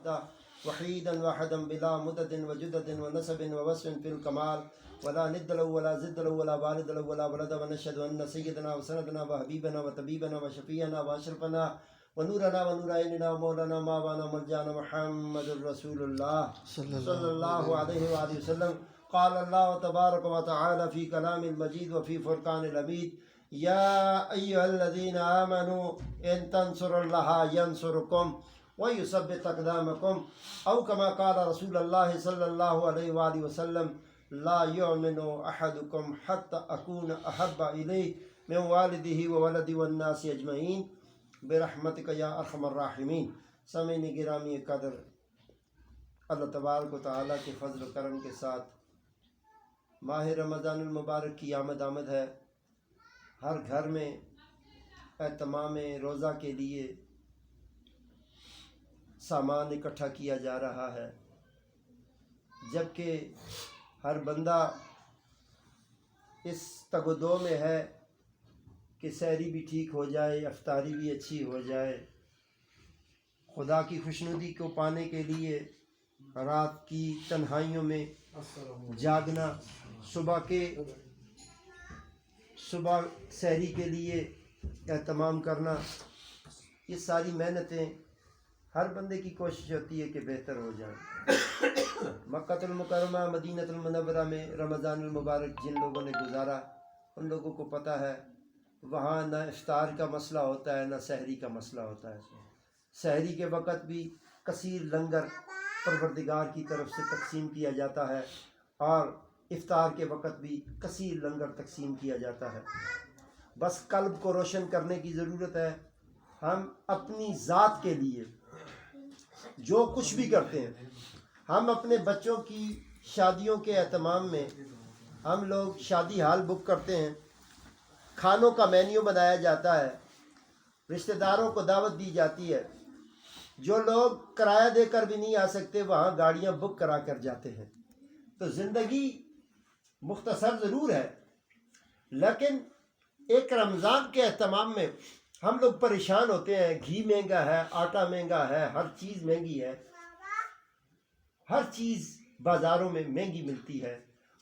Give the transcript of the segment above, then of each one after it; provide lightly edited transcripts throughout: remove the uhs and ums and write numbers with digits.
وحيدا واحدا بلا مدد وجدد ونسب ووصف في الكمال ولا ند له ولا زد له ولا والد له ولا ولد ونشهد أن سيدنا وسندنا وحبيبنا وطبيبنا وشفيعنا وأشرفنا ونورنا ونور عيننا ومولانا مولانا ملجانا محمد رسول الله صلى الله عليه وآله وسلم. قال الله تبارك وتعالى في كلام المجيد وفي فرقان الحميد: يا أيها الذين آمنوا إن تنصروا الله ينصركم ويثبت أقدامكم أو كما قال رسول الله صلى الله عليه وآله وسلم: لا يؤمن أحدكم حتى أكون أحب إليه من والده وولده والناس أجمعين برحمتك یا ارحم الراحمین. سامعین گرامی قدر، اللہ تبارک و تعالیٰ کے فضل و کرم کے ساتھ ماہ رمضان المبارک کی آمد ہے. ہر گھر میں اہتمام روزہ کے لیے سامان اکٹھا کیا جا رہا ہے، جبکہ ہر بندہ اس تگ و دو میں ہے کہ سحری بھی ٹھیک ہو جائے، افطاری بھی اچھی ہو جائے. خدا کی خوشنودی کو پانے کے لیے رات کی تنہائیوں میں جاگنا، صبح سحری کے لیے اہتمام کرنا، یہ ساری محنتیں ہر بندے کی کوشش ہوتی ہے کہ بہتر ہو جائیں. مکہ المکرمہ مدینہ المنورہ میں رمضان المبارک جن لوگوں نے گزارا ان لوگوں کو پتہ ہے وہاں نہ افطار کا مسئلہ ہوتا ہے نہ سحری کا مسئلہ ہوتا ہے. سحری کے وقت بھی کثیر لنگر پروردگار کی طرف سے تقسیم کیا جاتا ہے اور افطار کے وقت بھی کثیر لنگر تقسیم کیا جاتا ہے. بس قلب کو روشن کرنے کی ضرورت ہے. ہم اپنی ذات کے لیے جو کچھ بھی کرتے ہیں، ہم اپنے بچوں کی شادیوں کے اہتمام میں ہم لوگ شادی ہال بک کرتے ہیں، کھانوں کا مینیو بنایا جاتا ہے، رشتہ داروں کو دعوت دی جاتی ہے. جو لوگ کرایہ دے کر بھی نہیں آ سکتے وہاں گاڑیاں بک کرا کر جاتے ہیں. تو زندگی مختصر ضرور ہے، لیکن ایک رمضان کے اہتمام میں ہم لوگ پریشان ہوتے ہیں. گھی مہنگا ہے، آٹا مہنگا ہے، ہر چیز مہنگی ہے، ہر چیز بازاروں میں مہنگی ملتی ہے.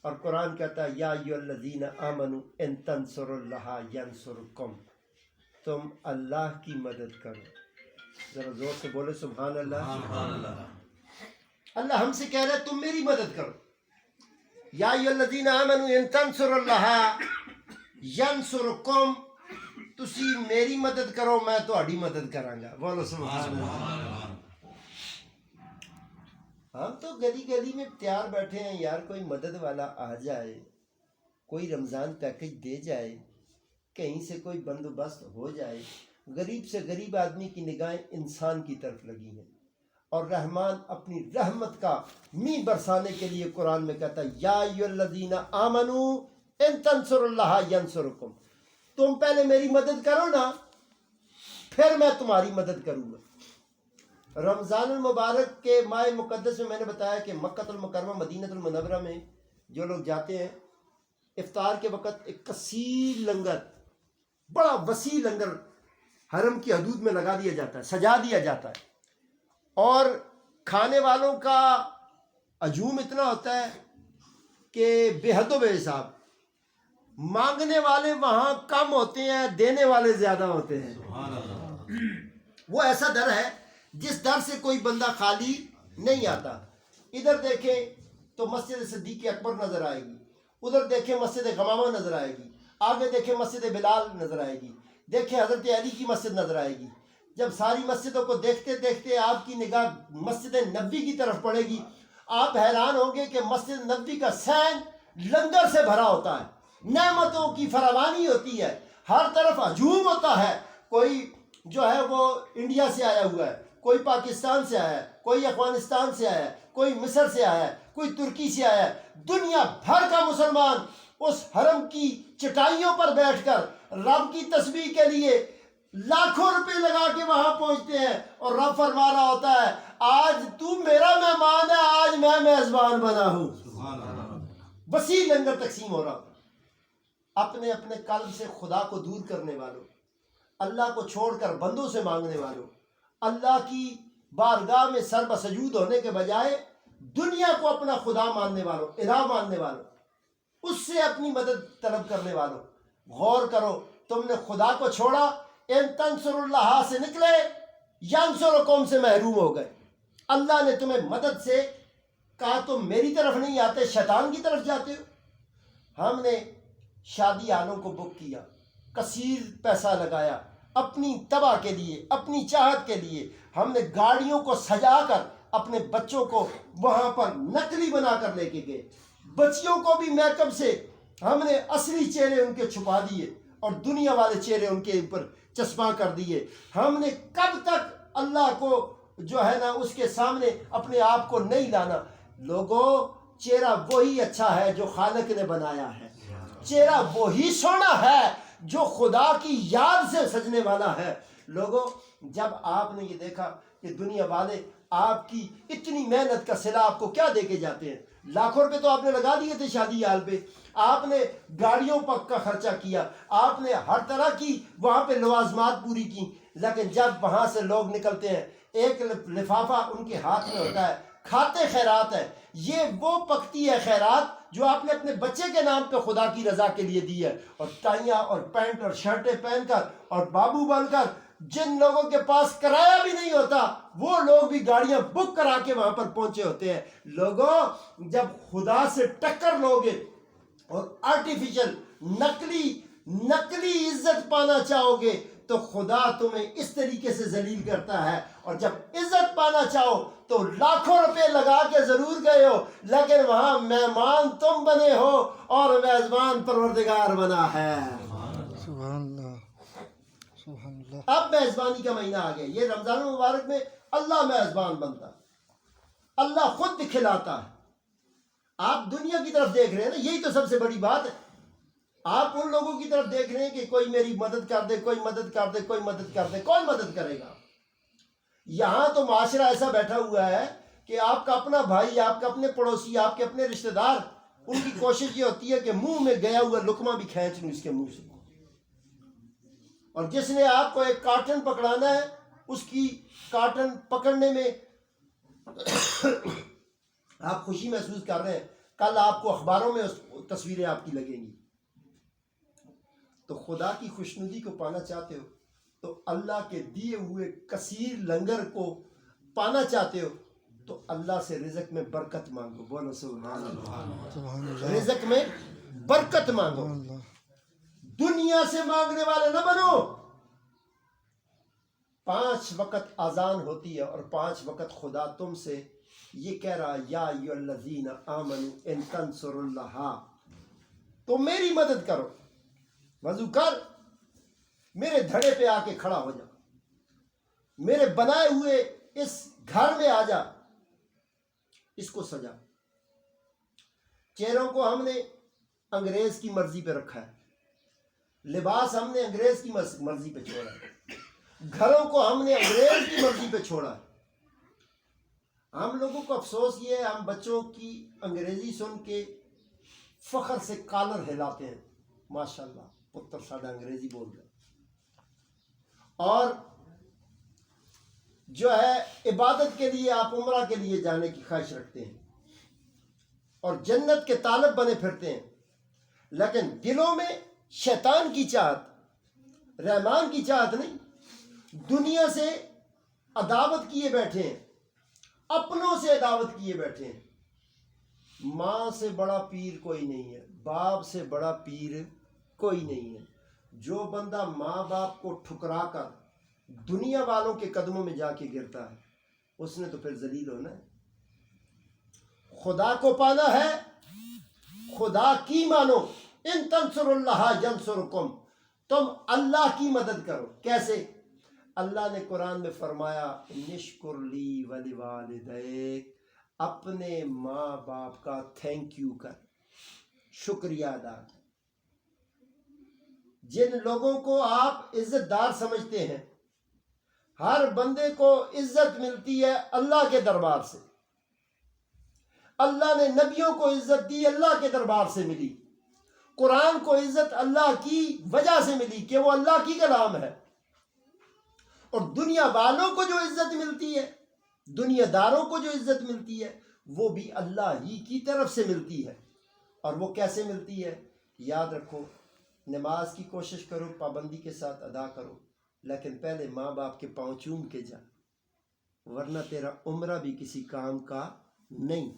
اور قرآن کہتا ہے: یا ایھا الذین آمنوا ان تنصروا اللہ ینصرکم، تم اللہ کی مدد کرو. ذرا زور سے بولے سبحان اللہ. سبحان اللہ. اللہ ہم سے کہہ رہا ہے تم میری مدد کرو. یا ایھا الذین آمنوا ان تنصروا اللہ ینصرکم، تسی میری مدد کرو میں تہاڈی مدد کراں گا. بولو سبحان اللہ. ہم تو گلی گلی میں تیار بیٹھے ہیں یار، کوئی مدد والا آ جائے، کوئی رمضان پیکج دے جائے، کہیں سے کوئی بندوبست ہو جائے. غریب سے غریب آدمی کی نگاہیں انسان کی طرف لگی ہیں، اور رحمان اپنی رحمت کا می برسانے کے لیے قرآن میں کہتا ہے: یا ایھا الذین آمنوا ان تنصروا اللہ ینصرکم، تم پہلے میری مدد کرو نا، پھر میں تمہاری مدد کروں گا. رمضان المبارک کے ماہ مقدس میں نے بتایا کہ مکہ المکرمہ مدینہ المنورہ میں جو لوگ جاتے ہیں، افطار کے وقت ایک کثیر لنگر، بڑا وسیع لنگر حرم کی حدود میں لگا دیا جاتا ہے، سجا دیا جاتا ہے، اور کھانے والوں کا ہجوم اتنا ہوتا ہے کہ بے حد و بے حساب. مانگنے والے وہاں کم ہوتے ہیں، دینے والے زیادہ ہوتے ہیں. وہ ایسا در ہے جس در سے کوئی بندہ خالی نہیں آتا. ادھر دیکھیں تو مسجد صدیق اکبر نظر آئے گی، ادھر دیکھیں مسجد غمامہ نظر آئے گی، آگے دیکھیں مسجد بلال نظر آئے گی، دیکھیں حضرت علی کی مسجد نظر آئے گی. جب ساری مسجدوں کو دیکھتے دیکھتے آپ کی نگاہ مسجد نبوی کی طرف پڑے گی، آپ حیران ہوں گے کہ مسجد نبوی کا صحن لنگر سے بھرا ہوتا ہے، نعمتوں کی فراوانی ہوتی ہے، ہر طرف ہجوم ہوتا ہے. کوئی جو ہے وہ انڈیا سے آیا ہوا ہے، کوئی پاکستان سے آیا ہے، کوئی افغانستان سے آیا ہے، کوئی مصر سے آیا ہے، کوئی ترکی سے آیا ہے. دنیا بھر کا مسلمان اس حرم کی چٹائیوں پر بیٹھ کر رب کی تسبیح کے لیے لاکھوں روپے لگا کے وہاں پہنچتے ہیں، اور رب فرما رہا ہوتا ہے: آج تو میرا مہمان ہے، آج میں میزبان بنا ہوں. وسیع لنگر تقسیم ہو رہا ہوتا ہے. اپنے اپنے قلب سے خدا کو دور کرنے والوں، اللہ کو چھوڑ کر بندوں سے مانگنے والوں، اللہ کی بارگاہ میں سر بسجود ہونے کے بجائے دنیا کو اپنا خدا ماننے والوں، الہ ماننے والوں، اس سے اپنی مدد طلب کرنے والوں، غور کرو، تم نے خدا کو چھوڑا، ان تنصر اللہ سے نکلے، ینصرکم سے محروم ہو گئے۔ اللہ نے تمہیں مدد سے کہا تم میری طرف نہیں آتے، شیطان کی طرف جاتے ہو۔ ہم نے شادی ہالوں کو بک کیا، کثیر پیسہ لگایا اپنی تباہ کے لیے، اپنی چاہت کے لیے۔ ہم نے گاڑیوں کو سجا کر اپنے بچوں کو وہاں پر نقلی بنا کر لے کے گئے، بچیوں کو بھی میک اپ سے ہم نے اصلی چہرے ان کے چھپا دیے اور دنیا والے چہرے ان کے اوپر چسپاں کر دیے۔ ہم نے کب تک اللہ کو جو ہے نا اس کے سامنے اپنے آپ کو نہیں لانا۔ لوگوں، چہرہ وہی اچھا ہے جو خالق نے بنایا ہے، چہرہ وہی سونا ہے جو خدا کی یاد سے سجنے والا ہے۔ لوگوں، جب آپ نے یہ دیکھا کہ دنیا والے آپ کی اتنی محنت کا صلہ آپ کو کیا دے کے جاتے ہیں، لاکھوں روپے تو آپ نے لگا دیے تھے شادی ہال پہ، آپ نے گاڑیوں پر کا خرچہ کیا، آپ نے ہر طرح کی وہاں پہ لوازمات پوری کی، لیکن جب وہاں سے لوگ نکلتے ہیں ایک لفافہ ان کے ہاتھ میں ہوتا ہے، کھاتے خیرات ہے۔ یہ وہ پکتی ہے خیرات جو آپ نے اپنے بچے کے نام پہ خدا کی رضا کے لیے دی ہے، اور ٹائیاں اور پینٹ اور شرٹیں پہن کر اور بابو بن کر جن لوگوں کے پاس کرایہ بھی نہیں ہوتا وہ لوگ بھی گاڑیاں بک کرا کے وہاں پر پہنچے ہوتے ہیں۔ لوگوں، جب خدا سے ٹکر لوگے اور آرٹیفیشل نقلی عزت پانا چاہو گے تو خدا تمہیں اس طریقے سے ذلیل کرتا ہے، اور جب عزت پانا چاہو تو لاکھوں روپے لگا کے ضرور گئے ہو، لیکن وہاں مہمان تم بنے ہو اور میزبان پروردگار بنا ہے۔ سبحان اللہ، سبحان اللہ۔ اب میزبانی کا مہینہ آ گیا، یہ رمضان المبارک میں اللہ میزبان بنتا ہے، اللہ خود کھلاتا ہے۔ آپ دنیا کی طرف دیکھ رہے ہیں نا، یہی تو سب سے بڑی بات ہے۔ آپ ان لوگوں کی طرف دیکھ رہے ہیں کہ کوئی میری مدد کر دے، کوئی مدد کر دے، کوئی مدد کر دے، کون مدد کرے گا؟ یہاں تو معاشرہ ایسا بیٹھا ہوا ہے کہ آپ کا اپنا بھائی، آپ کے اپنے پڑوسی، آپ کے اپنے رشتہ دار، ان کی کوشش یہ ہوتی ہے کہ منہ میں گیا ہوا لقمہ بھی کھینچ لوں اس کے منہ سے، اور جس نے آپ کو ایک کارٹن پکڑانا ہے اس کی کارٹن پکڑنے میں آپ خوشی محسوس کر رہے ہیں، کل آپ کو اخباروں میں تصویریں آپ کی لگیں گی۔ تو خدا کی خوشنودی کو پانا چاہتے ہو تو اللہ کے دیے ہوئے کثیر لنگر کو پانا چاہتے ہو تو اللہ سے رزق میں برکت مانگو۔ بولو سبحان اللہ۔ سبحان اللہ، رزق میں برکت مانگو، سبحان اللہ۔ دنیا سے مانگنے والے نہ بنو۔ 5 وقت اذان ہوتی ہے اور 5 وقت خدا تم سے یہ کہہ رہا، یا ایھا الذین آمنوا ان تنصروا اللہ، تو میری مدد کرو، وضو کر، میرے دھڑے پہ آ کے کھڑا ہو جا، میرے بنائے ہوئے اس گھر میں آ جا، اس کو سجا۔ چہروں کو ہم نے انگریز کی مرضی پہ رکھا ہے، لباس ہم نے انگریز کی مرضی پہ چھوڑا ہے، گھروں کو ہم نے انگریز کی مرضی پہ چھوڑا ہے۔ ہم لوگوں کو افسوس یہ ہے، ہم بچوں کی انگریزی سن کے فخر سے کالر ہلاتے ہیں، ماشاءاللہ پتر ساڈا انگریزی بول رہا ہے، اور جو ہے عبادت کے لیے آپ عمرہ کے لیے جانے کی خواہش رکھتے ہیں اور جنت کے طالب بنے پھرتے ہیں، لیکن دلوں میں شیطان کی چاہت، رحمان کی چاہت نہیں، دنیا سے عداوت کیے بیٹھے ہیں، اپنوں سے عداوت کیے بیٹھے ہیں۔ ماں سے بڑا پیر کوئی نہیں ہے، باپ سے بڑا پیر کوئی نہیں ہے۔ جو بندہ ماں باپ کو ٹھکرا کر دنیا والوں کے قدموں میں جا کے گرتا ہے اس نے تو پھر ذلیل ہونا ہے۔ خدا کو پانا ہے، خدا کی مانو، ان تنصروا اللہ ینصرکم، تم اللہ کی مدد کرو۔ کیسے؟ اللہ نے قرآن میں فرمایا، نشکر لی ولوالدیک، اپنے ماں باپ کا تھینک یو کر، شکریہ ادا کر۔ جن لوگوں کو آپ عزت دار سمجھتے ہیں، ہر بندے کو عزت ملتی ہے اللہ کے دربار سے۔ اللہ نے نبیوں کو عزت دی، اللہ کے دربار سے ملی۔ قرآن کو عزت اللہ کی وجہ سے ملی کہ وہ اللہ کی کلام ہے، اور دنیا والوں کو جو عزت ملتی ہے دنیا داروں کو جو عزت ملتی ہے وہ بھی اللہ ہی کی طرف سے ملتی ہے. اور وہ کیسے ملتی ہے؟ یاد رکھو، نماز کی کوشش کرو، پابندی کے ساتھ ادا کرو، لیکن پہلے ماں باپ کے پاؤں چوم کے جا، ورنہ تیرا عمرہ بھی کسی کام کا نہیں،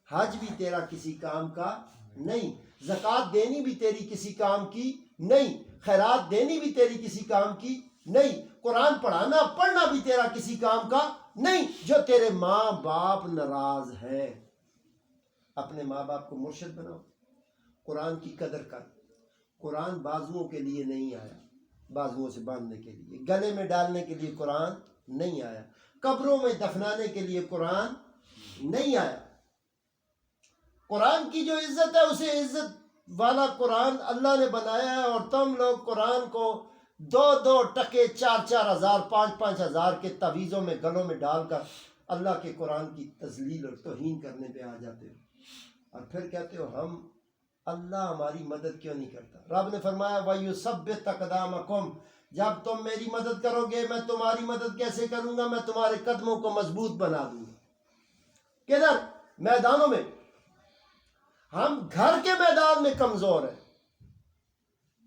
حج بھی تیرا کسی کام کا نہیں، زکوٰۃ دینی بھی تیری کسی کام کی نہیں، خیرات دینی بھی تیری کسی کام کی نہیں، قرآن پڑھنا بھی تیرا کسی کام کا نہیں، جو تیرے ماں باپ ناراض ہے. اپنے ماں باپ کو مرشد بناؤ، قرآن کی قدر کر. قرآن بازوؤں کے لیے نہیں آیا، بازوؤں سے باندھنے کے لیے، گلے میں ڈالنے کے لیے قرآن نہیں آیا، قبروں میں دفنانے کے لیے قرآن نہیں آیا. قرآن کی جو عزت ہے اسے عزت والا قرآن اللہ نے بنایا ہے، اور تم لوگ قرآن کو 2 ٹکے 4 ہزار 5 ہزار کے تعویذوں میں گلوں میں ڈال کر اللہ کے قرآن کی تذلیل اور توہین کرنے پہ آ جاتے ہو، اور پھر کہتے ہو ہم اللہ ہماری مدد کیوں نہیں کرتا. رب نے فرمایا وَيُثَبِّتْ أَقْدَامَكُمْ، جب تم میری مدد کرو گے میں تمہاری مدد کیسے کروں گا؟ میں تمہارے قدموں کو مضبوط بنا دوں گا. کدھر؟ میدانوں میں. ہم گھر کے میدان میں کمزور ہیں.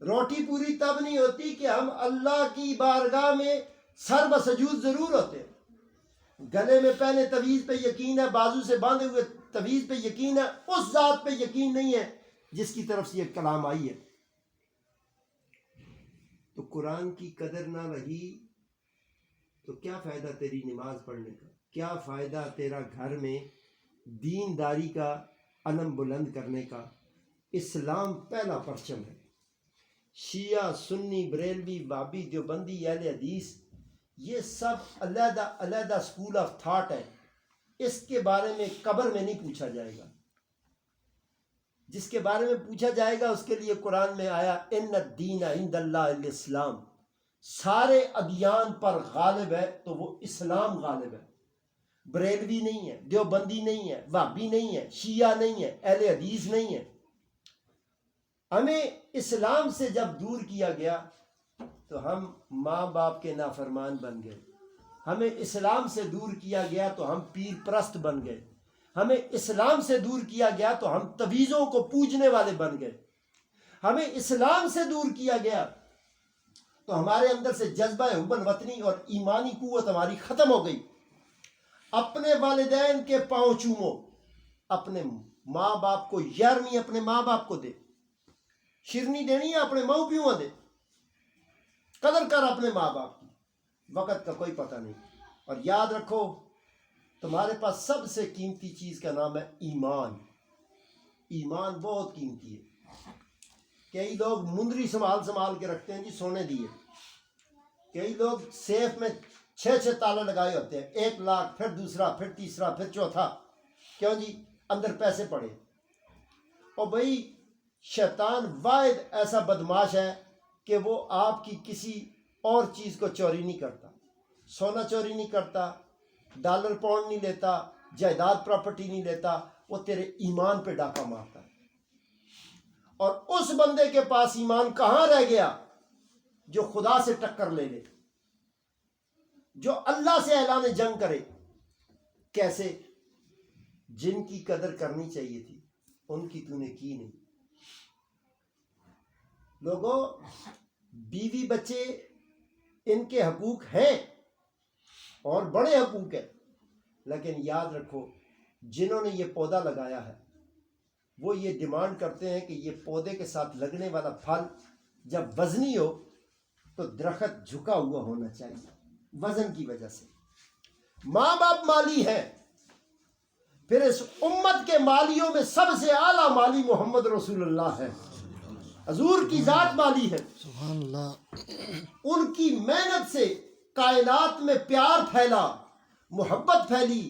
روٹی پوری تب نہیں ہوتی کہ ہم اللہ کی بارگاہ میں سر بسجود ضرور ہوتے ہیں. گلے میں پہنے تعویذ پہ یقین ہے، بازو سے باندھے ہوئے تعویذ پہ یقین ہے، اس ذات پہ یقین نہیں ہے جس کی طرف سے یہ کلام آئی ہے. تو قرآن کی قدر نہ رہی تو کیا فائدہ تیری نماز پڑھنے کا؟ کیا فائدہ تیرا گھر میں دینداری کا علم بلند کرنے کا؟ اسلام پہلا پرچم ہے. شیعہ، سنی، بریلوی، بابی، دیوبندی، اہل حدیث، یہ سب علیحدہ علیحدہ سکول آف تھاٹ ہے. اس کے بارے میں قبر میں نہیں پوچھا جائے گا. جس کے بارے میں پوچھا جائے گا اس کے لیے قرآن میں آیا ان الدین عند اللہ الاسلام، سارے ادیان پر غالب ہے تو وہ اسلام غالب ہے. بریلوی نہیں ہے، دیوبندی نہیں ہے، وہابی نہیں ہے، شیعہ نہیں ہے، اہل حدیث نہیں ہے. ہمیں اسلام سے جب دور کیا گیا تو ہم ماں باپ کے نافرمان بن گئے. ہمیں اسلام سے دور کیا گیا تو ہم پیر پرست بن گئے. ہمیں اسلام سے دور کیا گیا تو ہم تعویذوں کو پوجنے والے بن گئے. ہمیں اسلام سے دور کیا گیا تو ہمارے اندر سے جذبہ حب الوطنی اور ایمانی قوت ہماری ختم ہو گئی. اپنے والدین کے پاؤں چومو، اپنے ماں باپ کو 11ویں اپنے ماں باپ کو دے. شیرنی دینی ہے اپنے ماں پیوں دے. قدر کر اپنے ماں باپ کی، وقت کا کوئی پتہ نہیں. اور یاد رکھو تمہارے پاس سب سے قیمتی چیز کا نام ہے ایمان. ایمان بہت قیمتی ہے. کئی لوگ مندری سنبھال کے رکھتے ہیں جی سونے دیے. کئی لوگ سیف میں 6 تالے لگائے ہوتے ہیں، 1 لاکھ، پھر دوسرا، پھر تیسرا، پھر چوتھا. کیوں جی؟ اندر پیسے پڑے. اور بھائی شیطان واحد ایسا بدماش ہے کہ وہ آپ کی کسی اور چیز کو چوری نہیں کرتا. سونا چوری نہیں کرتا، ڈالر پاؤنڈ نہیں لیتا، جائیداد پراپرٹی نہیں لیتا. وہ تیرے ایمان پہ ڈاکہ مارتا ہے. اور اس بندے کے پاس ایمان کہاں رہ گیا جو خدا سے ٹکر لے لے، جو اللہ سے اعلان جنگ کرے. کیسے؟ جن کی قدر کرنی چاہیے تھی ان کی تو نے کی نہیں. لوگوں، بیوی بچے ان کے حقوق ہیں اور بڑے حقوق ہیں، لیکن یاد رکھو جنہوں نے یہ پودا لگایا ہے وہ یہ ڈیمانڈ کرتے ہیں کہ یہ پودے کے ساتھ لگنے والا پھل جب وزنی ہو تو درخت جھکا ہوا ہونا چاہیے وزن کی وجہ سے. ماں باپ مالی ہیں، پھر اس امت کے مالیوں میں سب سے اعلیٰ مالی محمد رسول اللہ ہے. حضور کی ذات مالی ہے. سبحان اللہ. ان کی محنت سے کائنات میں پیار پھیلا، محبت پھیلی،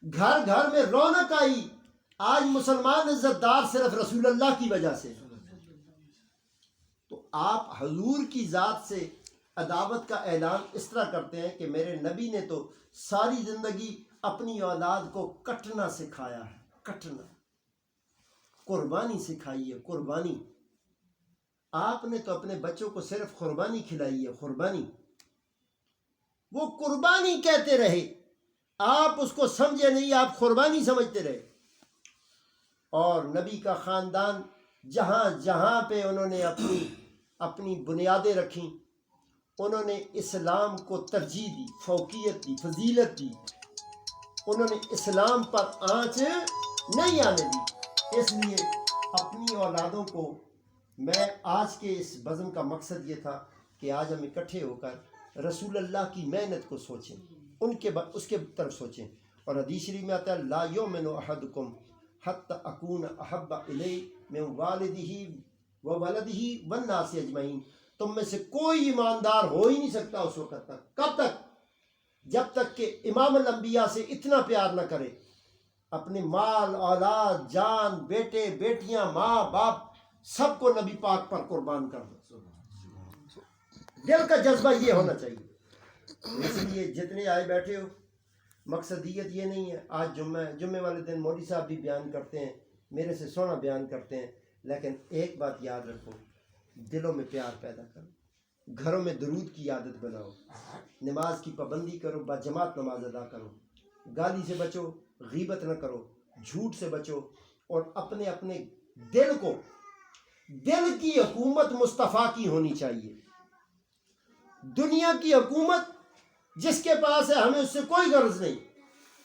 گھر گھر میں رونق آئی. آج مسلمان عزت دار صرف رسول اللہ کی وجہ سے. تو آپ حضور کی ذات سے عداوت کا اعلان اس طرح کرتے ہیں کہ میرے نبی نے تو ساری زندگی اپنی اولاد کو کٹنا سکھایا ہے. کٹنا، قربانی سکھائی ہے. قربانی. آپ نے تو اپنے بچوں کو صرف قربانی کھلائی ہے. قربانی. وہ قربانی کہتے رہے. آپ اس کو سمجھے نہیں، آپ قربانی سمجھتے رہے۔ اور نبی کا خاندان جہاں جہاں پہ انہوں نے اپنی بنیادیں رکھیں، انہوں نے اسلام کو ترجیح دی، فوقیت دی، فضیلت دی، انہوں نے اسلام پر آنچ نہیں آنے دی۔ اس لیے اپنی اولادوں کو، میں آج کے اس بزم کا مقصد یہ تھا کہ آج ہم اکٹھے ہو کر رسول اللہ کی محنت کو سوچیں، اس کے طرف سوچیں۔ اور حدیث شریف میں آتا ہے لا یؤمن احدکم حتی اکون احب الیہ من والدہ وولدہ والناس اجمعین، تم میں سے کوئی ایماندار ہو ہی نہیں سکتا اس وقت تک، کب تک؟ جب تک کہ امام الانبیاء سے اتنا پیار نہ کرے، اپنے مال، اولاد، جان، بیٹے، بیٹیاں، ماں باپ سب کو نبی پاک پر قربان کر دو۔ دل کا جذبہ یہ ہونا چاہیے۔ اس لیے جتنے آئے بیٹھے ہو، مقصدیت یہ نہیں ہے آج جمعے والے دن مولوی صاحب بھی بیان کرتے ہیں، میرے سے سونا بیان کرتے ہیں، لیکن ایک بات یاد رکھو، دلوں میں پیار پیدا کرو، گھروں میں درود کی عادت بناؤ، نماز کی پابندی کرو، باجماعت نماز ادا کرو، گالی سے بچو، غیبت نہ کرو، جھوٹ سے بچو، اور اپنے دل کو، دل کی حکومت مصطفیٰ کی ہونی چاہیے۔ دنیا کی حکومت جس کے پاس ہے ہمیں اس سے کوئی غرض نہیں،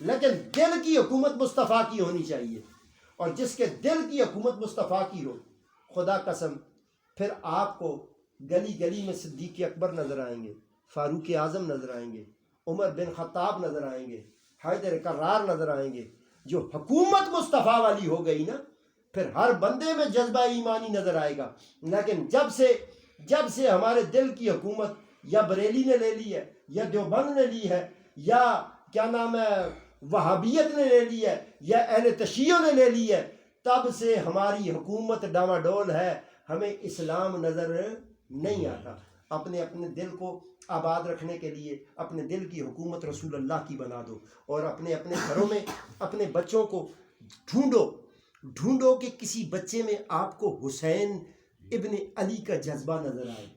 لیکن دل کی حکومت مصطفیٰ کی ہونی چاہیے۔ اور جس کے دل کی حکومت مصطفیٰ کی ہو، خدا قسم پھر آپ کو گلی گلی میں صدیق اکبر نظر آئیں گے، فاروق اعظم نظر آئیں گے، عمر بن خطاب نظر آئیں گے، حیدر کرار نظر آئیں گے۔ جو حکومت مصطفیٰ والی ہو گئی نا، پھر ہر بندے میں جذبہ ایمانی نظر آئے گا۔ لیکن جب سے ہمارے دل کی حکومت یا بریلی نے لے لی ہے، یا دیوبند نے لی ہے، یا کیا نام ہے وہابیت نے لے لی ہے، یا اہل تشیع نے لے لی ہے، تب سے ہماری حکومت ڈاواڈول ہے، ہمیں اسلام نظر نہیں آتا۔ اپنے دل کو آباد رکھنے کے لیے اپنے دل کی حکومت رسول اللہ کی بنا دو، اور اپنے گھروں میں اپنے بچوں کو ڈھونڈو کہ کسی بچے میں آپ کو حسین ابن علی کا جذبہ نظر آئے۔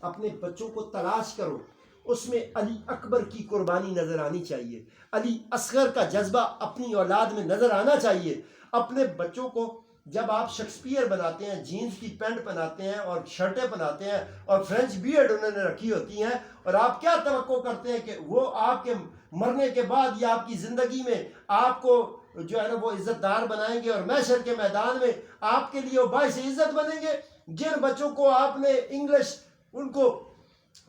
اپنے بچوں کو تلاش کرو، اس میں علی اکبر کی قربانی نظر آنی چاہیے، علی اصغر کا جذبہ اپنی اولاد میں نظر آنا چاہیے۔ اپنے بچوں کو جب آپ شیکسپیئر بناتے ہیں، جینز کی پینٹ پہناتے ہیں اور شرٹیں پہناتے ہیں اور فرینچ بیئرڈ انہوں نے رکھی ہوتی ہیں، اور آپ کیا توقع کرتے ہیں کہ وہ آپ کے مرنے کے بعد یا آپ کی زندگی میں آپ کو جو ہے نا وہ عزت دار بنائیں گے، اور محشر کے میدان میں آپ کے لیے وہ باعث عزت بنیں گے؟ جن بچوں کو آپ نے انگلش ان کو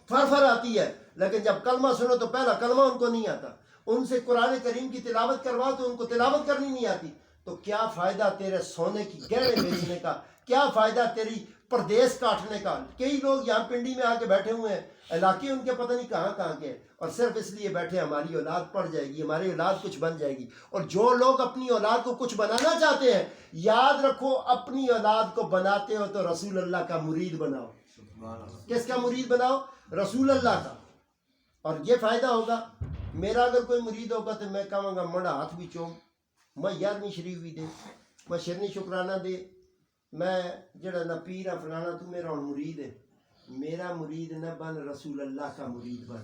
فرفر آتی ہے، لیکن جب کلمہ سنو تو پہلا کلمہ ان کو نہیں آتا، ان سے قرآن کریم کی تلاوت کرواؤ تو ان کو تلاوت کرنی نہیں آتی، تو کیا فائدہ تیرے سونے کی گہنے بیچنے کا؟ کیا فائدہ تیری پردیس کاٹنے کا؟ کئی لوگ یہاں پنڈی میں آ کے بیٹھے ہوئے ہیں، علاقے ان کے پتہ نہیں کہاں کے ہیں، اور صرف اس لیے بیٹھے ہماری اولاد پڑھ جائے گی، ہماری اولاد کچھ بن جائے گی۔ اور جو لوگ اپنی اولاد کو کچھ بنانا چاہتے ہیں، یاد رکھو اپنی اولاد کو بناتے ہو تو رسول اللہ کا مرید بناؤ۔ کس کا مرید بناؤ؟ رسول اللہ کا۔ اور یہ فائدہ ہوگا، میرا اگر کوئی مرید ہوگا تو میں کہوں گا مڑا ہاتھ بھی چوم، میں 11ویں شریف بھی دے، میں شرنی شکرانہ دے، میں جڑا نہ پیر ہاں فلانا تو میرا ہن مرید ہے۔ میرا مرید نہ بن، رسول اللہ کا مرید بن،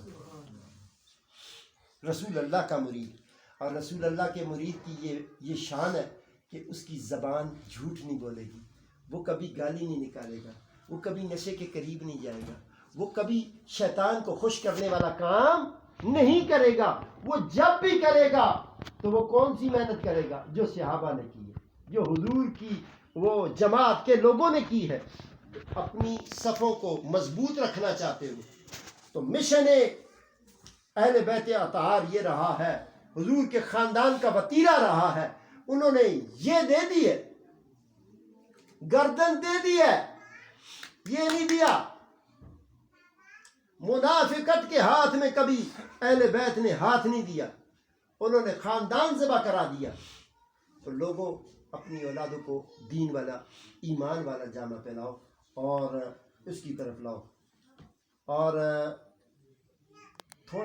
رسول اللہ کا مرید۔ اور رسول اللہ کے مرید کی یہ شان ہے کہ اس کی زبان جھوٹ نہیں بولے گی، وہ کبھی گالی نہیں نکالے گا، وہ کبھی نشے کے قریب نہیں جائے گا، وہ کبھی شیطان کو خوش کرنے والا کام نہیں کرے گا۔ وہ جب بھی کرے گا تو وہ کون سی محنت کرے گا؟ جو صحابہ نے کی ہے، جو حضور کی وہ جماعت کے لوگوں نے کی ہے۔ اپنی صفوں کو مضبوط رکھنا چاہتے ہو تو مشن اہل بیت اطہار یہ رہا ہے، حضور کے خاندان کا وتیرہ رہا ہے۔ انہوں نے یہ دے دی ہے، گردن دے دی ہے، یہ نہیں دیا۔ منافقت کے ہاتھ میں کبھی اہل بیت نے ہاتھ نہیں دیا، انہوں نے خاندان ذبح کرا دیا۔ تو لوگوں اپنی اولادوں کو دین والا، ایمان والا جامہ پہناؤ اور اس کی طرف لاؤ۔ اور